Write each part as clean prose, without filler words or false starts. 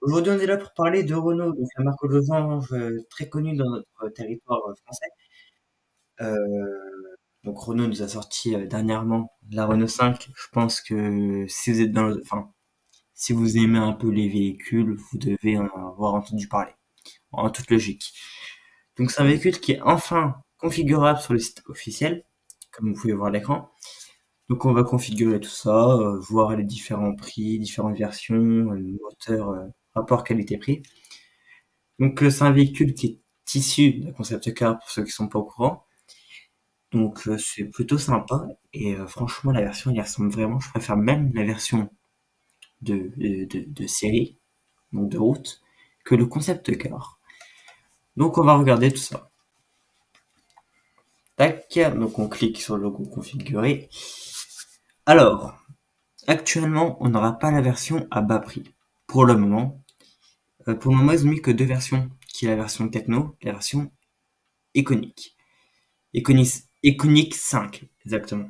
Aujourd'hui, on est là pour parler de Renault, donc la marque aux anges, très connue dans notre territoire français. Donc Renault nous a sorti dernièrement la Renault 5. Je pense que si vous êtes si vous aimez un peu les véhicules, vous devez en avoir entendu parler, en toute logique. Donc c'est un véhicule qui est enfin configurable sur le site officiel, comme vous pouvez voir à l'écran. Donc on va configurer tout ça, voir les différents prix, différentes versions, le moteur, rapport qualité-prix. Donc c'est un véhicule qui est issu d'un concept car pour ceux qui sont pas au courant. Donc c'est plutôt sympa et franchement la version elle y ressemble vraiment. Je préfère même la version de série, donc de route, que le concept car. Donc on va regarder tout ça. Tac, donc on clique sur le logo configuré. Alors, actuellement on n'aura pas la version à bas prix. Pour le moment. Pour le moment ils ont mis que deux versions, qui est la version techno et la version iconique. Iconic 5, exactement.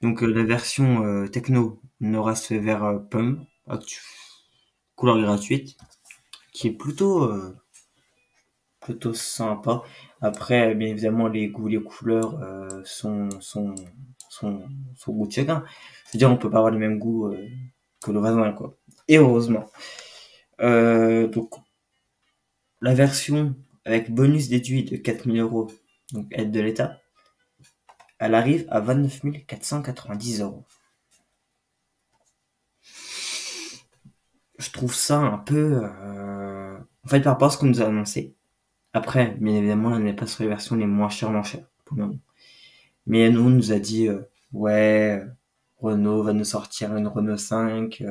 Donc la version techno n'aura ce vert pomme, couleur gratuite, qui est plutôt sympa. Après, bien évidemment, les goûts, les couleurs sont, sont goût de chacun. Je veux dire, on peut pas avoir les mêmes goûts que le voisin, quoi. Et heureusement. Donc la version avec bonus déduit de 4 000 €, donc aide de l'État, elle arrive à 29 490 €. Je trouve ça un peu... En fait, par rapport à ce qu'on nous a annoncé. Après, bien évidemment, on n'est pas sur les versions les moins chères, pour le moment. Mais nous, on nous a dit, ouais, Renault va nous sortir une Renault 5,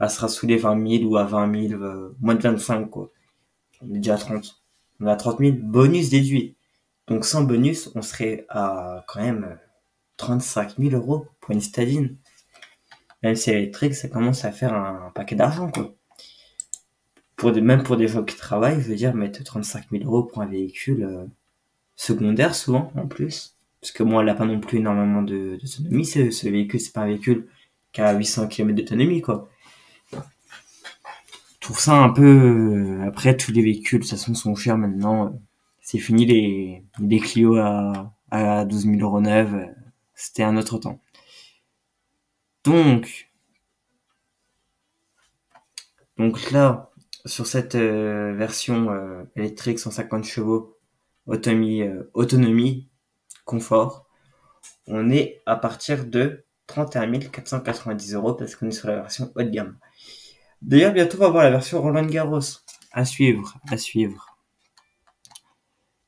elle sera sous les 20 000 ou à 20 000, moins de 25, quoi. On est déjà à 30. On est à 30 000, bonus déduit. Donc sans bonus, on serait à quand même 35 000 € pour une citadine. Même si elle est électrique, ça commence à faire un paquet d'argent, quoi. Même pour des gens qui travaillent, je veux dire, mettre 35 000 € pour un véhicule secondaire, souvent, en plus. Parce que moi, elle n'a pas non plus énormément d'autonomie, ce véhicule. C'est pas un véhicule qui a 800 km d'autonomie, quoi. Je trouve ça un peu... Après, tous les véhicules, de toute façon, sont chers maintenant. C'est fini les Clio à 12 000 € neuves. C'était un autre temps. Donc, donc là, sur cette version électrique 150 chevaux, autonomie, confort, on est à partir de 31 490 € parce qu'on est sur la version haut de gamme. D'ailleurs, bientôt on va voir la version Roland Garros. À suivre, à suivre.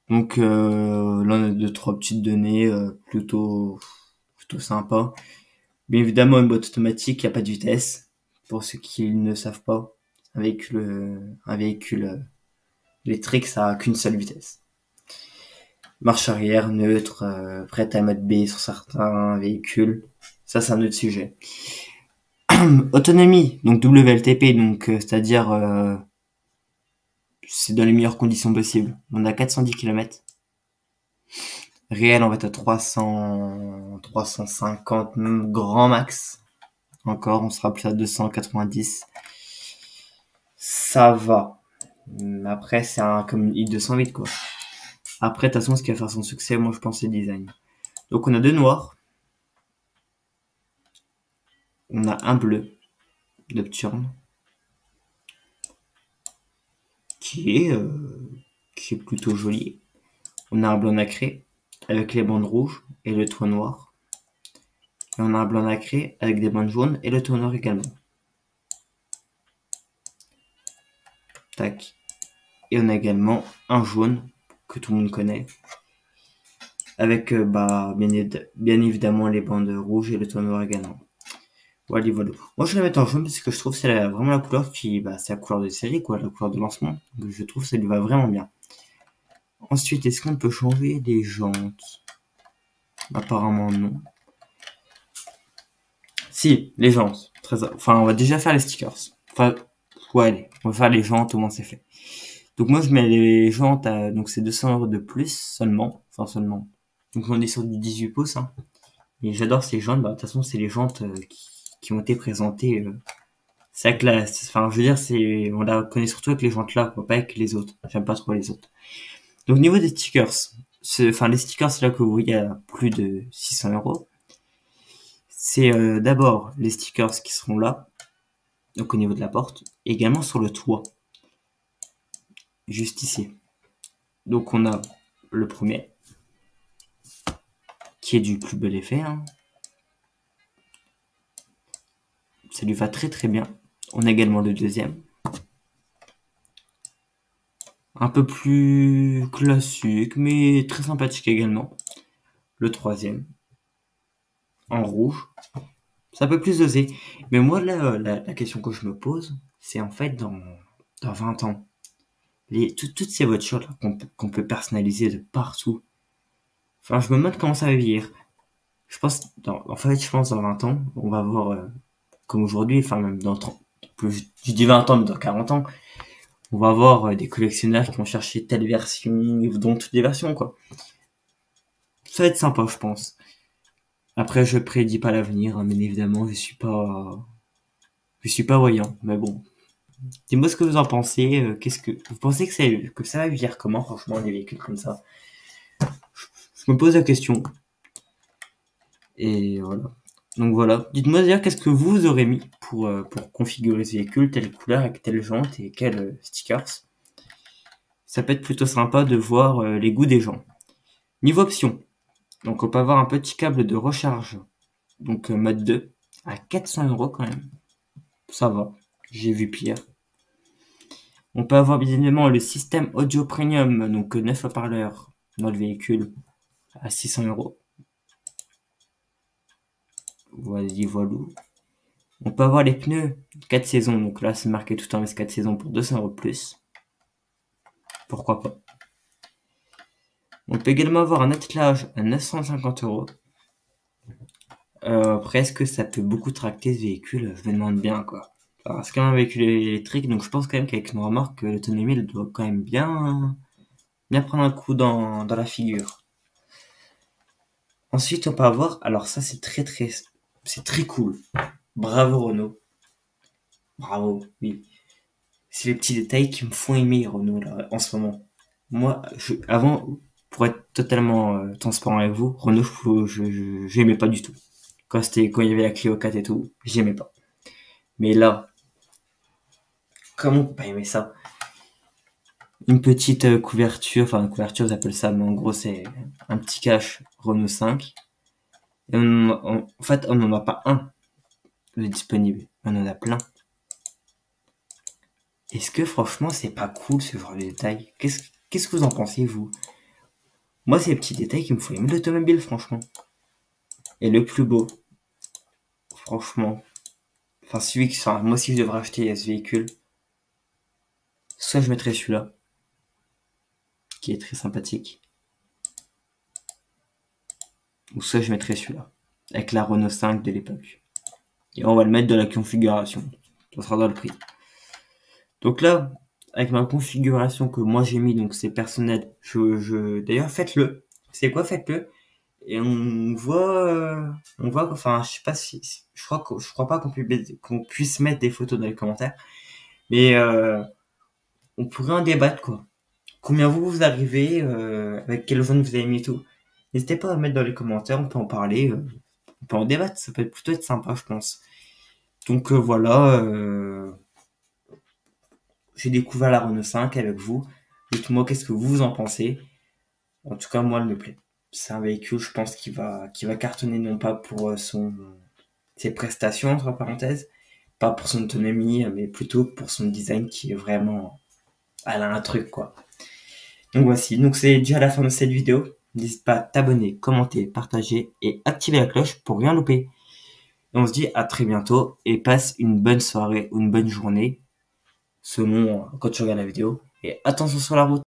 Donc là, on a deux, trois petites données plutôt sympa. Bien évidemment, une boîte automatique, il n'y a pas de vitesse. Pour ceux qui ne savent pas, un véhicule électrique, ça a qu'une seule vitesse. Marche arrière, neutre, prête à mode B sur certains véhicules. Ça, c'est un autre sujet. Autonomie, donc WLTP, donc c'est-à-dire c'est dans les meilleures conditions possibles. On a 410 km. Réel, on va être à 350 grand max. Encore, on sera plus à 290. Ça va. Après, c'est comme une i208, quoi. Après, de toute façon, ce qui va faire son succès, moi, je pense, c'est le design. Donc, on a deux noirs. On a un bleu, Nocturne, qui est plutôt joli. On a un blanc nacré, avec les bandes rouges et le toit noir. Et on a un blanc nacré, avec des bandes jaunes et le toit noir également. Tac. Et on a également un jaune, que tout le monde connaît, avec bien évidemment les bandes rouges et le toit noir également. Voilà, voilà. Moi je vais la mettre en jaune parce que je trouve que c'est vraiment la couleur c'est la couleur de série, quoi, la couleur de lancement. Donc je trouve que ça lui va vraiment bien. Ensuite, est-ce qu'on peut changer les jantes? Apparemment non. Si, les jantes. Enfin, on va déjà faire les stickers. Enfin, ouais, allez, on va faire les jantes, au moins c'est fait. Donc moi je mets les jantes à, donc c'est 200 € de plus seulement, enfin seulement. Donc on est sur du 18 pouces, hein. Et j'adore ces jantes, de toute façon c'est les jantes qui ont été présentées C'est avec enfin, je veux dire, on la connaît surtout avec les jantes là, quoi, pas avec les autres. J'aime pas trop les autres. Donc, au niveau des stickers, enfin, les stickers là que vous voyez à plus de 600 €, c'est d'abord les stickers qui seront là, donc au niveau de la porte, et également sur le toit, juste ici. Donc, on a le premier, qui est du plus bel effet, hein. Ça lui va très très bien. On a également le deuxième, un peu plus classique, mais très sympathique également. Le troisième, en rouge, c'est un peu plus osé. Mais moi, là, la question que je me pose, c'est en fait dans 20 ans, toutes ces voitures là qu'on peut personnaliser de partout. Enfin, je me demande comment ça va vieillir. Je pense dans 20 ans, on va voir, comme aujourd'hui, enfin même dans 30, je dis 20 ans, mais dans 40 ans, on va avoir des collectionneurs qui vont chercher telle version, dont toutes les versions, quoi. Ça va être sympa, je pense. Après, je prédis pas l'avenir, hein, bien évidemment, je suis pas voyant, mais bon. Dis-moi ce que vous en pensez, qu'est-ce que, vous pensez que ça va vieillir comment, franchement, des véhicules comme ça? Je me pose la question. Et voilà. Donc voilà. Dites-moi d'ailleurs qu'est-ce que vous aurez mis pour configurer ce véhicule, telle couleur, avec telle jante et quels stickers. Ça peut être plutôt sympa de voir les goûts des gens. Niveau option, donc on peut avoir un petit câble de recharge, donc mode 2, à 400 € quand même. Ça va, j'ai vu pire. On peut avoir bien évidemment le système audio premium, donc 9 haut-parleurs dans le véhicule, à 600 €. Voilà, voilà. On peut avoir les pneus 4 saisons, donc là c'est marqué tout en S 4 saisons pour 200 € de plus. Pourquoi pas. On peut également avoir un attelage à 950 €. Après, est-ce que ça peut beaucoup tracter ce véhicule? Je me demande bien, quoi. Alors, c'est quand même un véhicule électrique, donc je pense quand même qu'avec une remorque, l'autonomie, elle doit quand même bien prendre un coup dans la figure. Ensuite, on peut avoir, alors ça c'est très cool. Bravo Renault. Bravo, oui. C'est les petits détails qui me font aimer Renault, là, en ce moment. Moi, avant, pour être totalement transparent avec vous, Renault, j'aimais pas du tout. Quand il y avait la Clio 4 et tout, j'aimais pas. Mais là, comment on peut pas aimer ça? Une petite couverture, enfin une couverture, ils appellent ça, mais en gros c'est un petit cache Renault 5. Et en fait, on n'en a pas un de disponible, on en a plein. Est-ce que franchement c'est pas cool ce genre de détails? Qu'est-ce que vous en pensez vous? Moi c'est les petits détails qui me font aimer l'automobile franchement. Et le plus beau, franchement, enfin moi si je devrais acheter ce véhicule, soit je mettrais celui-là, qui est très sympathique, ou soit je mettrais celui-là, avec la Renault 5 de l'époque. Et on va le mettre dans la configuration, ça sera dans le prix. Donc là, avec ma configuration que moi j'ai mis, donc c'est personnel, d'ailleurs faites-le. C'est quoi, faites-le? Et enfin, je sais pas si, je crois pas qu'on puisse mettre des photos dans les commentaires, mais on pourrait en débattre, quoi. Combien vous arrivez, avec quelle zone vous avez mis tout. N'hésitez pas à mettre dans les commentaires, on peut en parler, on peut en débattre, ça peut plutôt être sympa, je pense. Donc voilà, j'ai découvert la Renault 5 avec vous. Dites-moi qu'est-ce que vous en pensez. En tout cas, moi, elle me plaît. C'est un véhicule, je pense, qui va cartonner non pas pour ses prestations, entre parenthèses, pas pour son autonomie, mais plutôt pour son design qui est vraiment, elle a un truc, quoi. Donc voici, donc c'est déjà la fin de cette vidéo. N'hésite pas à t'abonner, commenter, partager et activer la cloche pour rien louper. Et on se dit à très bientôt et passe une bonne soirée ou une bonne journée selon quand tu regardes la vidéo. Et attention sur la route.